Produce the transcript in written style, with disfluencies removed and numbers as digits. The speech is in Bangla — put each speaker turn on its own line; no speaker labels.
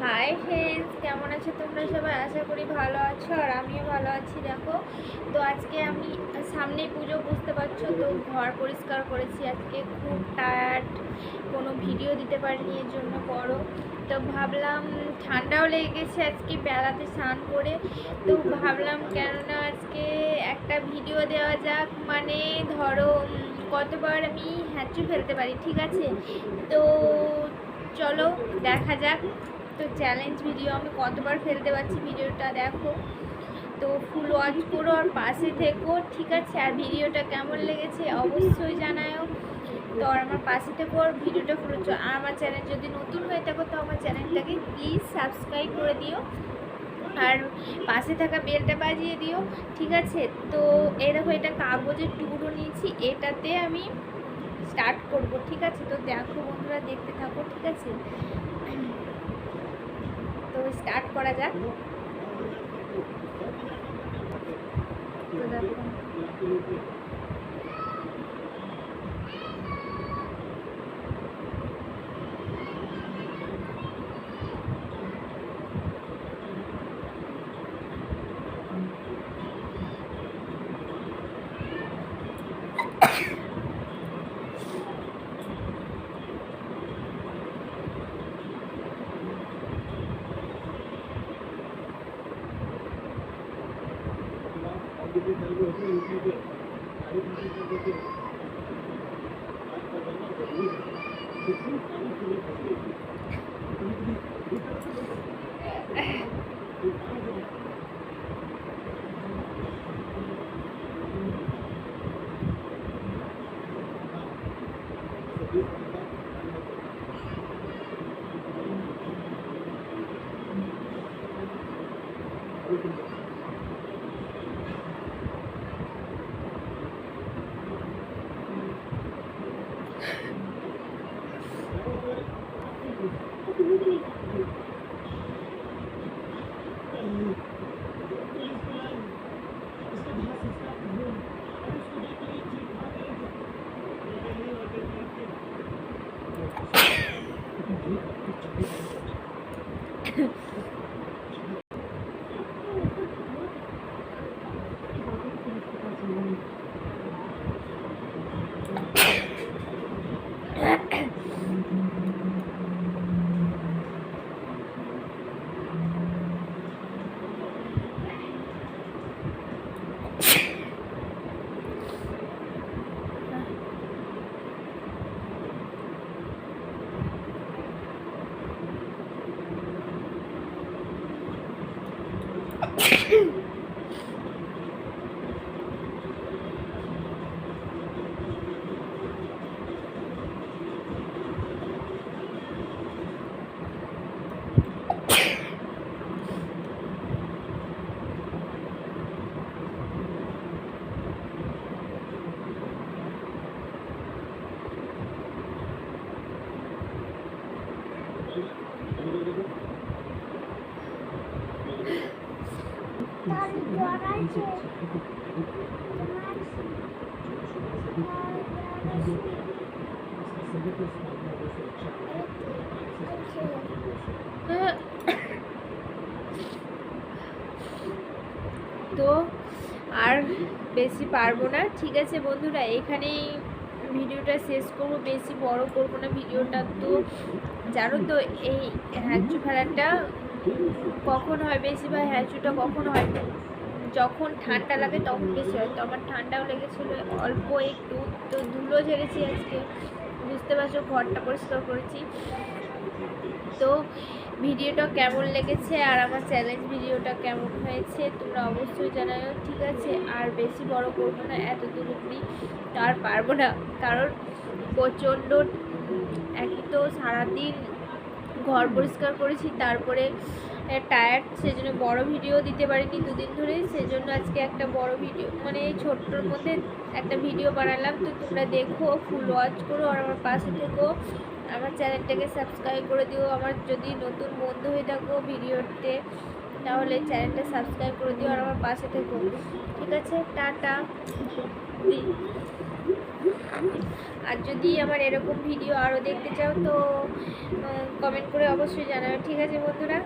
হাই ফ্রেন্ডস, কেমন আছো তোমরা সবাই? আশা করি ভালো আছো আর আমিও ভালো আছি। দেখো, তো আজকে আমি সামনেই পুজো, বুঝতে পারছো তো, ঘর পরিষ্কার করেছি। আজকে খুব টায়ার্ড, কোনো ভিডিও দিতে পারিনি, এর জন্য বড়। তো ভাবলাম ঠান্ডাও লেগে গেছে আজকে বেলাতে স্নান করে, তো ভাবলাম কেননা আজকে একটা ভিডিও দেওয়া যাক। মানে ধরো কতবার আমি হ্যাঁচু ফেলতে পারি, ঠিক আছে? তো চলো দেখা যাক। তো চ্যালেঞ্জ ভিডিও, আমি কতবার ফেলতে পারছি ভিডিওটা দেখো। তো ফুল ওয়াচ করো আর পাশে থেকো, ঠিক আছে? আর ভিডিওটা কেমন লেগেছে অবশ্যই জানাও। তো আর আমার পাশে থেকো আর ভিডিওটা ফুল। আর আমার চ্যানেল যদি নতুন হয়ে থাকো তো আমার চ্যানেলটাকে প্লিজ সাবস্ক্রাইব করে দিও আর পাশে থাকা বেলটা বাজিয়ে দিও, ঠিক আছে? তো এই দেখো, এটা কাগজের টুকরো নিয়েছি, এটাতে আমি স্টার্ট করব, ঠিক আছে? তো দেখো বন্ধুরা, দেখতে থাকো, ঠিক আছে? তো স্টার্ট করা যাক। তো দেখো, তো আর বেশি পারবো না, ঠিক আছে বন্ধুরা? এখানেই ভিডিওটা শেষ করবো, বেশি বড় করবো না ভিডিওটা। তো জানো তো এই হ্যাঁচু ফেলাটা কখন হয় বেশি, বা হ্যাঁচুটা কখন হয়? যখন ঠান্ডা লাগে তখন বেশি হয়। তো আমার ঠান্ডাও লেগেছিলো অল্প একটু, তো ধুলো ঝেড়েছি আজকে, বুঝতে পারছো, ঘরটা পরিষ্কার করেছি। তো ভিডিওটা কেমন লেগেছে আর আমার চ্যালেঞ্জ ভিডিওটা কেমন হয়েছে তোমরা অবশ্যই জানাও, ঠিক আছে? আর বেশি বড় করবো না, এত দূরই আর পারবো না, কারণ প্রচণ্ড একই তো সারাদিন ঘর পরিষ্কার করেছি, তারপরে টায়ার্ড, সেজন্য বড় ভিডিও দিতে পারিনি দুদিন ধরে। সেজন্য আজকে একটা বড় ভিডিও, মানে এই ছোট্টর মধ্যে একটা ভিডিও বানালাম। তো তোমরা দেখো, ফুল ওয়াচ করো আর আমার পাশে থেকো, আমার চ্যানেলটাকে সাবস্ক্রাইব করে দিও। আমার যদি নতুন বন্ধু হয়ে থাকো ভিডিওতে, তাহলে চ্যানেলটা সাবস্ক্রাইব করে দিও আর আমার পাশে থেকো, ঠিক আছে? টাটা। আর যদি আমার এরকম ভিডিও আরও দেখতে চাও তো কমেন্ট করে অবশ্যই জানাবে। ঠিক আছে বন্ধুরা।